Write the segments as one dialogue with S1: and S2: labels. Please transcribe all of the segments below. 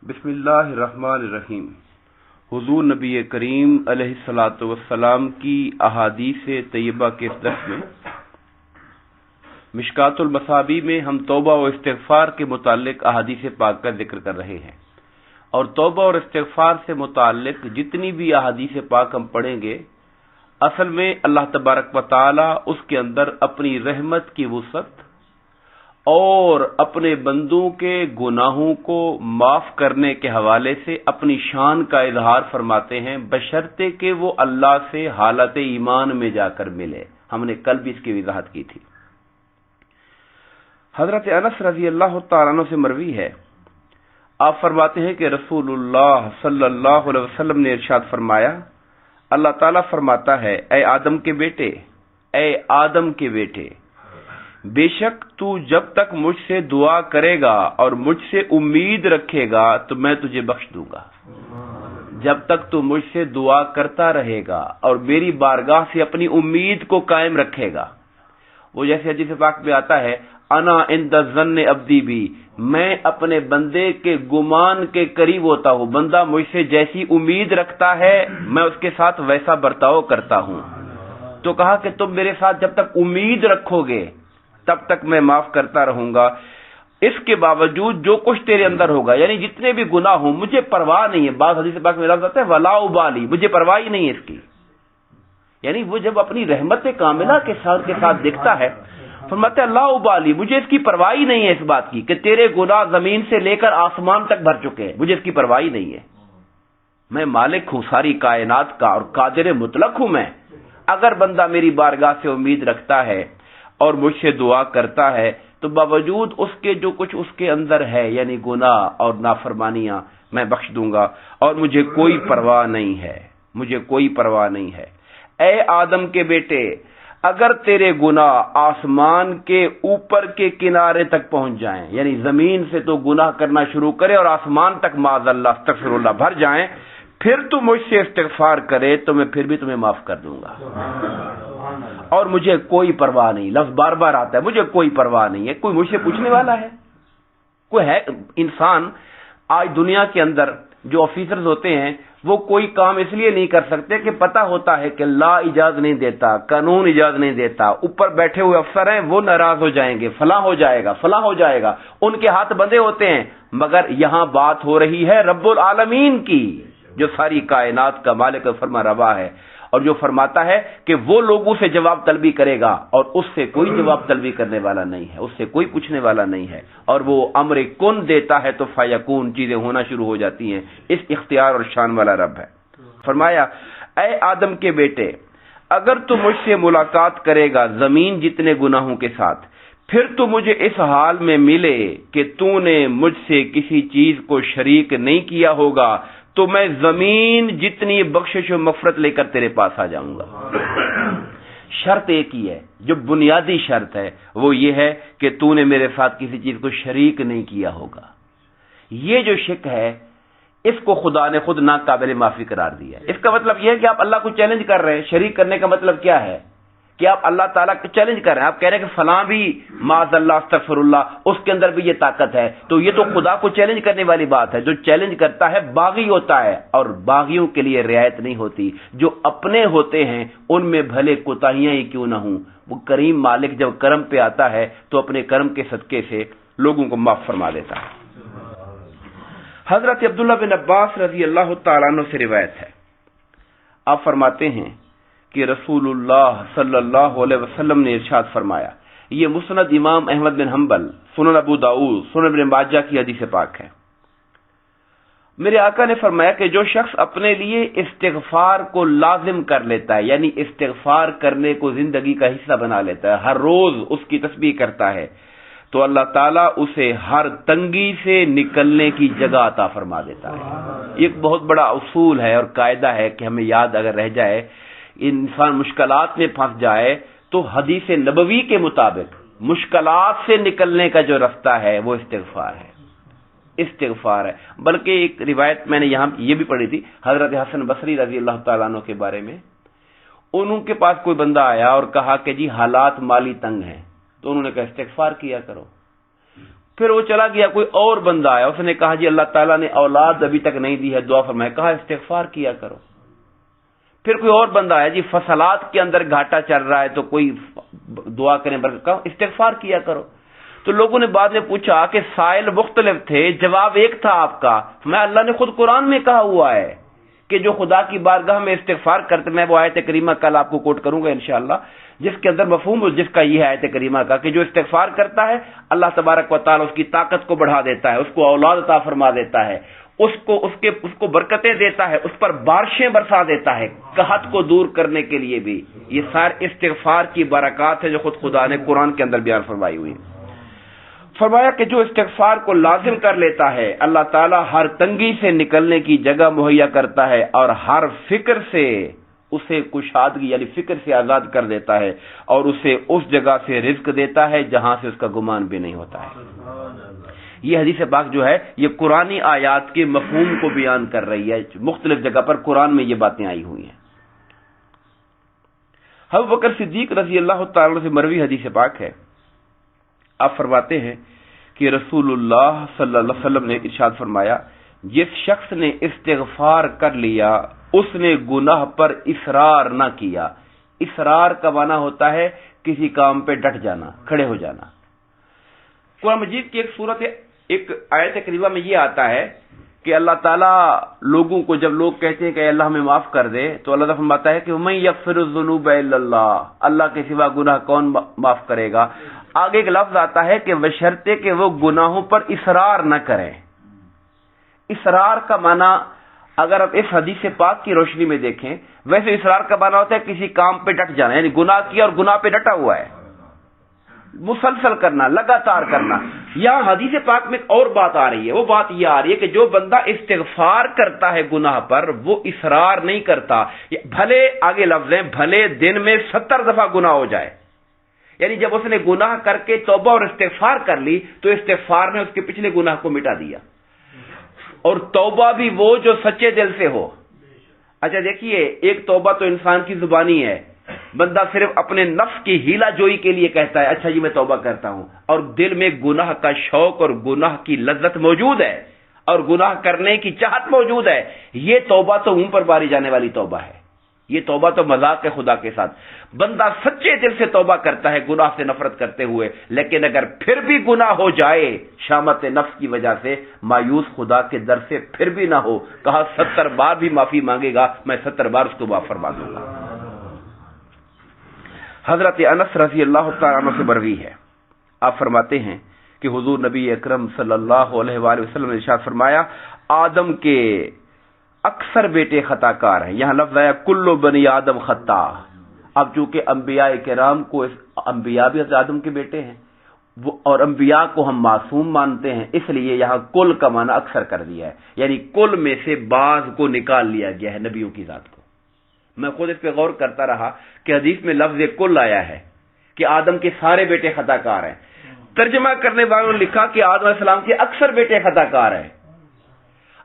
S1: بسم اللہ الرحمن الرحیم۔ حضور نبی کریم علیہ الصلاۃ والسلام کی احادیث طیبہ کے اس درس میں مشکات المصابیح میں ہم توبہ و استغفار کے متعلق احادیث پاک کا ذکر کر رہے ہیں، اور توبہ اور استغفار سے متعلق جتنی بھی احادیث پاک ہم پڑھیں گے، اصل میں اللہ تبارک و تعالی اس کے اندر اپنی رحمت کی وسعت اور اپنے بندوں کے گناہوں کو معاف کرنے کے حوالے سے اپنی شان کا اظہار فرماتے ہیں، بشرطے کہ وہ اللہ سے حالت ایمان میں جا کر ملے۔ ہم نے کل بھی اس کی وضاحت کی تھی۔ حضرت انس رضی اللہ تعالیٰ عنہ سے مروی ہے، آپ فرماتے ہیں کہ رسول اللہ صلی اللہ علیہ وسلم نے ارشاد فرمایا، اللہ تعالیٰ فرماتا ہے، اے آدم کے بیٹے، اے آدم کے بیٹے، بے شک تو جب تک مجھ سے دعا کرے گا اور مجھ سے امید رکھے گا تو میں تجھے بخش دوں گا۔ جب تک تو مجھ سے دعا کرتا رہے گا اور میری بارگاہ سے اپنی امید کو قائم رکھے گا، وہ جیسے حدیث پاک میں آتا ہے، انا عند ظن عبدی بھی، میں اپنے بندے کے گمان کے قریب ہوتا ہوں، بندہ مجھ سے جیسی امید رکھتا ہے میں اس کے ساتھ ویسا برتاؤ کرتا ہوں۔ تو کہا کہ تم میرے ساتھ جب تک امید رکھو گے تب تک میں معاف کرتا رہوں گا، اس کے باوجود جو کچھ تیرے اندر ہوگا، یعنی جتنے بھی گناہ ہوں مجھے پرواہ نہیں ہے۔ بعض حدیث پاک میں لفظ آتا ہے ولا ابالی، مجھے پرواہ ہی نہیں ہے اس کی، یعنی وہ جب اپنی رحمت کاملہ کے ساتھ دیکھتا ہے، فرماتے ہیں لا ابالی، مجھے اس کی پرواہ ہی نہیں ہے اس بات کی کہ تیرے گناہ زمین سے لے کر آسمان تک بھر چکے ہیں، مجھے اس کی پرواہ ہی نہیں ہے، میں مالک ہوں ساری کائنات کا اور قادر مطلق ہوں میں۔ اگر بندہ میری بارگاہ سے امید رکھتا ہے اور مجھ سے دعا کرتا ہے تو باوجود اس کے جو کچھ اس کے اندر ہے، یعنی گناہ اور نافرمانیاں، میں بخش دوں گا اور مجھے کوئی پرواہ نہیں ہے، مجھے کوئی پرواہ نہیں ہے۔ اے آدم کے بیٹے، اگر تیرے گناہ آسمان کے اوپر کے کنارے تک پہنچ جائیں، یعنی زمین سے تو گناہ کرنا شروع کرے اور آسمان تک معاذ اللہ استغفر اللہ بھر جائیں، پھر تو مجھ سے استغفار کرے تو میں پھر بھی تمہیں معاف کر دوں گا، اور مجھے کوئی پرواہ نہیں۔ لفظ بار بار آتا ہے، مجھے کوئی پرواہ نہیں ہے۔ کوئی مجھ سے پوچھنے والا ہے؟ کوئی ہے؟ انسان آج دنیا کے اندر جو آفیسرز ہوتے ہیں وہ کوئی کام اس لیے نہیں کر سکتے کہ پتا ہوتا ہے کہ لا اجازت نہیں دیتا، قانون اجازت نہیں دیتا، اوپر بیٹھے ہوئے افسر ہیں وہ ناراض ہو جائیں گے، فلاں ہو جائے گا، فلاں ہو جائے گا، ان کے ہاتھ بندھے ہوتے ہیں۔ مگر یہاں بات ہو رہی ہے رب العالمین کی، جو ساری کائنات کا مالک فرما روا ہے، اور جو فرماتا ہے کہ وہ لوگوں سے جواب طلبی کرے گا اور اس سے کوئی جواب طلبی کرنے والا نہیں ہے، اس سے کوئی پوچھنے والا نہیں ہے، اور وہ امر کن دیتا ہے تو فیکون، چیزیں ہونا شروع ہو جاتی ہیں۔ اس اختیار اور شان والا رب ہے۔ فرمایا، اے آدم کے بیٹے، اگر تو مجھ سے ملاقات کرے گا زمین جتنے گناہوں کے ساتھ، پھر تو مجھے اس حال میں ملے کہ تو نے مجھ سے کسی چیز کو شریک نہیں کیا ہوگا، تو میں زمین جتنی بخشش و مغفرت لے کر تیرے پاس آ جاؤں گا۔ شرط ایک ہی ہے، جو بنیادی شرط ہے وہ یہ ہے کہ تو نے میرے ساتھ کسی چیز کو شریک نہیں کیا ہوگا۔ یہ جو شرک ہے اس کو خدا نے خود ناقابل معافی قرار دیا ہے۔ اس کا مطلب یہ ہے کہ آپ اللہ کو چیلنج کر رہے ہیں۔ شریک کرنے کا مطلب کیا ہے؟ کہ آپ اللہ تعالیٰ کو چیلنج کر رہے ہیں، آپ کہہ رہے ہیں کہ فلاں بھی معاذ اللہ استغفر اللہ، اس کے اندر بھی یہ طاقت ہے، تو یہ تو خدا کو چیلنج کرنے والی بات ہے۔ جو چیلنج کرتا ہے باغی ہوتا ہے، اور باغیوں کے لیے رعایت نہیں ہوتی۔ جو اپنے ہوتے ہیں ان میں بھلے کوتاہیاں ہی کیوں نہ ہوں، وہ کریم مالک جب کرم پہ آتا ہے تو اپنے کرم کے صدقے سے لوگوں کو معاف فرما دیتا ہے۔ حضرت عبداللہ بن عباس رضی اللہ تعالیٰ عنہ سے روایت ہے، آپ فرماتے ہیں کہ رسول اللہ صلی اللہ علیہ وسلم نے ارشاد فرمایا، یہ مسند امام احمد بن حنبل، سنن ابو داؤد، سنن ابن ماجہ کی حدیث پاک ہے۔ میرے آقا نے فرمایا کہ جو شخص اپنے لیے استغفار کو لازم کر لیتا ہے، یعنی استغفار کرنے کو زندگی کا حصہ بنا لیتا ہے، ہر روز اس کی تسبیح کرتا ہے، تو اللہ تعالیٰ اسے ہر تنگی سے نکلنے کی جگہ عطا فرما دیتا ہے۔ یہ ایک بہت بڑا اصول ہے اور قاعدہ ہے کہ ہمیں یاد اگر رہ جائے، انسان مشکلات میں پھنس جائے تو حدیث نبوی کے مطابق مشکلات سے نکلنے کا جو رستہ ہے وہ استغفار ہے، استغفار ہے۔ بلکہ ایک روایت میں نے یہاں یہ بھی پڑھی تھی حضرت حسن بصری رضی اللہ تعالیٰ عنہ کے بارے میں، انہوں کے پاس کوئی بندہ آیا اور کہا کہ جی حالات مالی تنگ ہیں، تو انہوں نے کہا استغفار کیا کرو۔ پھر وہ چلا گیا، کوئی اور بندہ آیا، اس نے کہا جی اللہ تعالیٰ نے اولاد ابھی تک نہیں دی ہے، دعا فرمائے، کہا استغفار کیا کرو۔ پھر کوئی اور بندہ آیا، جی فصلات کے اندر گھاٹا چل رہا ہے تو کوئی دعا کریں، کہا استغفار کیا کرو۔ تو لوگوں نے بعد میں پوچھا کہ سائل مختلف تھے، جواب ایک تھا آپ کا، میں اللہ نے خود قرآن میں کہا ہوا ہے کہ جو خدا کی بارگاہ میں استغفار کرتے، میں وہ آیت کریمہ کل آپ کو کوٹ کروں گا انشاءاللہ، جس کے اندر مفہوم جس کا یہ ہے آیت کریمہ کا کہ جو استغفار کرتا ہے اللہ تبارک و تعالی اس کی طاقت کو بڑھا دیتا ہے، اس کو اولاد عطا فرما دیتا ہے، اس کو برکتیں دیتا ہے، اس پر بارشیں برسا دیتا ہے، قحط کو دور کرنے کے لیے بھی۔ یہ سارے استغفار کی برکات ہے جو خود خدا نے قرآن کے اندر بیان فرمائی ہوئی۔ فرمایا کہ جو استغفار کو لازم کر لیتا ہے اللہ تعالیٰ ہر تنگی سے نکلنے کی جگہ مہیا کرتا ہے اور ہر فکر سے اسے کشادگی یعنی فکر سے آزاد کر دیتا ہے اور اسے اس جگہ سے رزق دیتا ہے جہاں سے اس کا گمان بھی نہیں ہوتا ہے۔ یہ حدیث پاک جو ہے یہ قرآنی آیات کے مفہوم کو بیان کر رہی ہے، مختلف جگہ پر قرآن میں یہ باتیں آئی ہوئی ہیں۔ ابو بکر صدیق رضی اللہ تعالی سے مروی حدیث پاک ہے، آپ فرماتے ہیں کہ رسول اللہ صلی اللہ علیہ وسلم نے ارشاد فرمایا، جس شخص نے استغفار کر لیا اس نے گناہ پر اصرار نہ کیا۔ اصرار کا معنی ہوتا ہے کسی کام پہ ڈٹ جانا، کھڑے ہو جانا۔ قرآن مجید کی ایک آیت کریمہ میں یہ آتا ہے کہ اللہ تعالیٰ لوگوں کو جب لوگ کہتے ہیں کہ اللہ ہمیں معاف کر دے تو اللہ تعالیٰ فرماتا ہے کہ وَمَن يَغْفِرُ الذُّنُوبَ إِلَّا اللَّهُ، اللہ کے سوا گناہ کون معاف کرے گا۔ آگے ایک لفظ آتا ہے کہ بشرطے کہ وہ گناہوں پر اصرار نہ کریں۔ اصرار کا معنی اگر آپ اس حدیث پاک کی روشنی میں دیکھیں، ویسے اصرار کا معنی ہوتا ہے کسی کام پہ ڈٹ جانا، یعنی گناہ کیا اور گناہ پہ ڈٹا ہوا ہے، مسلسل کرنا، لگاتار کرنا۔ یہاں حدیث پاک میں ایک اور بات آ رہی ہے، وہ بات یہ آ رہی ہے کہ جو بندہ استغفار کرتا ہے گناہ پر وہ اصرار نہیں کرتا، بھلے آگے لفظ ہیں بھلے دن میں 70 دفعہ گناہ ہو جائے، یعنی جب اس نے گناہ کر کے توبہ اور استغفار کر لی تو استغفار نے اس کے پچھلے گناہ کو مٹا دیا، اور توبہ بھی وہ جو سچے دل سے ہو۔ اچھا دیکھیے، ایک توبہ تو انسان کی زبانی ہے، بندہ صرف اپنے نفس کی ہیلا جوئی کے لیے کہتا ہے اچھا جی میں توبہ کرتا ہوں، اور دل میں گناہ کا شوق اور گناہ کی لذت موجود ہے اور گناہ کرنے کی چاہت موجود ہے، یہ توبہ تو منہ پر ماری جانے والی توبہ ہے، یہ توبہ تو مذاق ہے خدا کے ساتھ۔ بندہ سچے دل سے توبہ کرتا ہے گناہ سے نفرت کرتے ہوئے، لیکن اگر پھر بھی گناہ ہو جائے شامت نفس کی وجہ سے، مایوس خدا کے در سے پھر بھی نہ ہو، کہا 70 بار بھی معافی مانگے گا میں 70 بار اس کو معاف فرما دوں گا۔ حضرت انس رضی اللہ تعالیٰ عنہ سے مروی ہے، آپ فرماتے ہیں کہ حضور نبی اکرم صلی اللہ علیہ وآلہ وسلم نے ارشاد فرمایا، آدم کے اکثر بیٹے خطا کار ہیں۔ یہاں لفظ ہے کل بنی آدم خطا۔ اب چونکہ انبیاء کرام کو انبیاء بھی حضرت آدم کے بیٹے ہیں اور انبیاء کو ہم معصوم مانتے ہیں، اس لیے یہاں کل کا معنی اکثر کر دیا ہے، یعنی کل میں سے بعض کو نکال لیا گیا ہے نبیوں کی ذات کو۔ میں خود اس پہ غور کرتا رہا کہ حدیث میں لفظ کل آیا ہے کہ آدم کے سارے بیٹے خطا کار ہیں، ترجمہ کرنے والوں نے لکھا کہ آدم علیہ السلام کے اکثر بیٹے خطا کار ہیں۔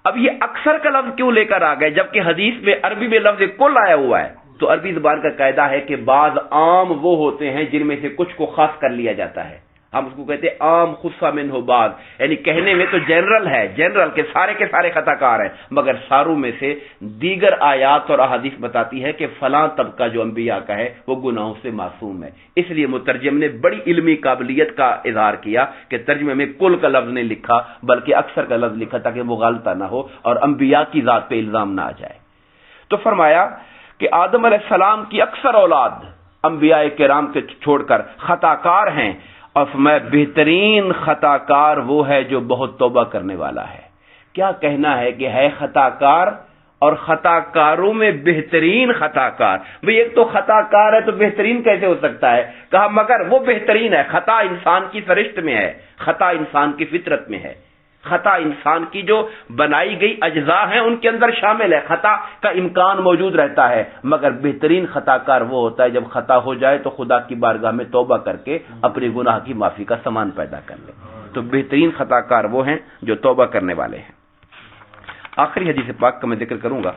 S1: اب یہ اکثر کا لفظ کیوں لے کر آ گئے جبکہ حدیث میں عربی میں لفظ کل آیا ہوا ہے؟ تو عربی زبان کا قاعدہ ہے کہ بعض عام وہ ہوتے ہیں جن میں سے کچھ کو خاص کر لیا جاتا ہے، ہم اس کو کہتے ہیں عام خصہ منہ بعض، یعنی کہنے میں تو جنرل ہے، جنرل کے سارے خطا کار ہیں، مگر ساروں میں سے دیگر آیات اور احادیث بتاتی ہے کہ فلاں طبقہ جو انبیاء کا ہے وہ گناہوں سے معصوم ہے۔ اس لیے مترجم نے بڑی علمی قابلیت کا اظہار کیا کہ ترجمے میں کل کا لفظ نہیں لکھا بلکہ اکثر کا لفظ لکھا تاکہ مغالطہ نہ ہو اور انبیاء کی ذات پہ الزام نہ آ جائے۔ تو فرمایا کہ آدم علیہ السلام کی اکثر اولاد انبیاء کرام کے چھوڑ کر خطا کار ہیں، اور میں بہترین خطا کار وہ ہے جو بہت توبہ کرنے والا ہے۔ کیا کہنا ہے کہ ہے خطا کار اور خطا کاروں میں بہترین خطا کار، بھئی ایک تو خطا کار ہے تو بہترین کیسے ہو سکتا ہے؟ کہا مگر وہ بہترین ہے، خطا انسان کی سرشت میں ہے، خطا انسان کی فطرت میں ہے، خطا انسان کی جو بنائی گئی اجزاء ہیں ان کے اندر شامل ہے، خطا کا امکان موجود رہتا ہے، مگر بہترین خطا کار وہ ہوتا ہے جب خطا ہو جائے تو خدا کی بارگاہ میں توبہ کر کے اپنے گناہ کی معافی کا سامان پیدا کر لے۔ تو بہترین خطا کار وہ ہیں جو توبہ کرنے والے ہیں۔ آخری حدیث پاک کا میں ذکر کروں گا،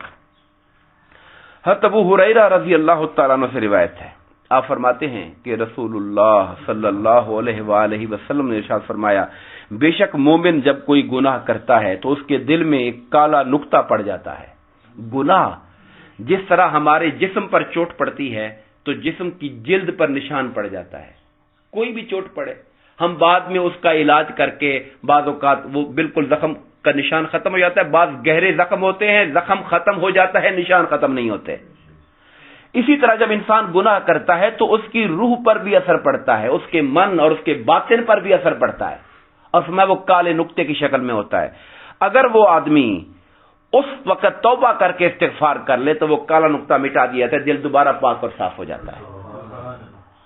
S1: حضرت ابو ہریرہ رضی اللہ تعالیٰ عنہ سے روایت ہے، آپ فرماتے ہیں کہ رسول اللہ صلی اللہ علیہ وآلہ وسلم نے ارشاد فرمایا، بے شک مومن جب کوئی گناہ کرتا ہے تو اس کے دل میں ایک کالا نقطہ پڑ جاتا ہے۔ گناہ جس طرح ہمارے جسم پر چوٹ پڑتی ہے تو جسم کی جلد پر نشان پڑ جاتا ہے، کوئی بھی چوٹ پڑے ہم بعد میں اس کا علاج کر کے بعض اوقات وہ بالکل زخم کا نشان ختم ہو جاتا ہے، بعض گہرے زخم ہوتے ہیں، زخم ختم ہو جاتا ہے، نشان ختم نہیں ہوتے۔ اسی طرح جب انسان گناہ کرتا ہے تو اس کی روح پر بھی اثر پڑتا ہے، اس کے من اور اس کے باطن پر بھی اثر پڑتا ہے، اور فرمایا وہ کالے نقطے کی شکل میں ہوتا ہے۔ اگر وہ آدمی اس وقت توبہ کر کے استغفار کر لے تو وہ کالا نقطہ مٹا دیا جاتا ہے، دل دوبارہ پاک اور صاف ہو جاتا ہے۔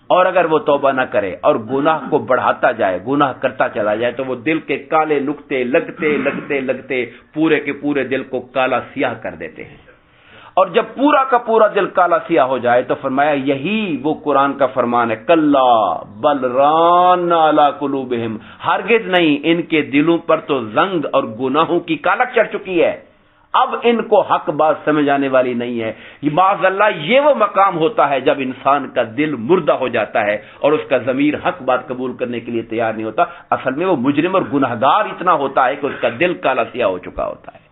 S1: اور اگر وہ توبہ نہ کرے اور گناہ کو بڑھاتا جائے، گناہ کرتا چلا جائے، تو وہ دل کے کالے نقطے لگتے لگتے لگتے پورے کے پورے دل کو کالا سیاہ کر دیتے ہیں۔ اور جب پورا کا پورا دل کالا سیاہ ہو جائے تو فرمایا یہی وہ قرآن کا فرمان ہے، کلا بل ران علی قلوبہم، ہرگز نہیں، ان کے دلوں پر تو زنگ اور گناہوں کی کالک چڑھ چکی ہے، اب ان کو حق بات سمجھ آنے والی نہیں ہے۔ یہ معاذ اللہ یہ وہ مقام ہوتا ہے جب انسان کا دل مردہ ہو جاتا ہے اور اس کا ضمیر حق بات قبول کرنے کے لیے تیار نہیں ہوتا۔ اصل میں وہ مجرم اور گناہگار اتنا ہوتا ہے کہ اس کا دل کالا سیاہ ہو چکا ہوتا ہے۔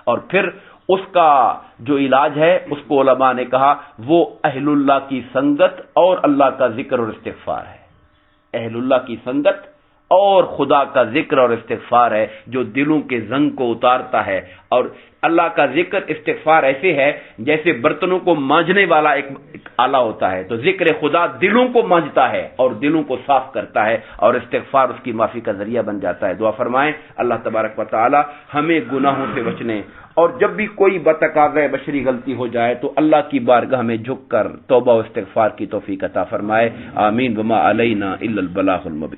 S1: اور پھر اس کا جو علاج ہے اس کو علماء نے کہا وہ اہل اللہ کی سنگت اور اللہ کا ذکر اور استغفار ہے۔ اہل اللہ کی سنگت اور خدا کا ذکر اور استغفار ہے جو دلوں کے زنگ کو اتارتا ہے۔ اور اللہ کا ذکر استغفار ایسے ہے جیسے برتنوں کو مانجنے والا ایک آلہ ہوتا ہے، تو ذکر خدا دلوں کو مانجتا ہے اور دلوں کو صاف کرتا ہے، اور استغفار اس کی معافی کا ذریعہ بن جاتا ہے۔ دعا فرمائیں اللہ تبارک و تعالی ہمیں گناہوں سے بچنے، اور جب بھی کوئی بتقاضۂ بشری غلطی ہو جائے تو اللہ کی بارگاہ میں جھک کر توبہ و استغفار کی توفیق عطا فرمائے۔ آمین۔ وما علینا الا البلاغ المبین۔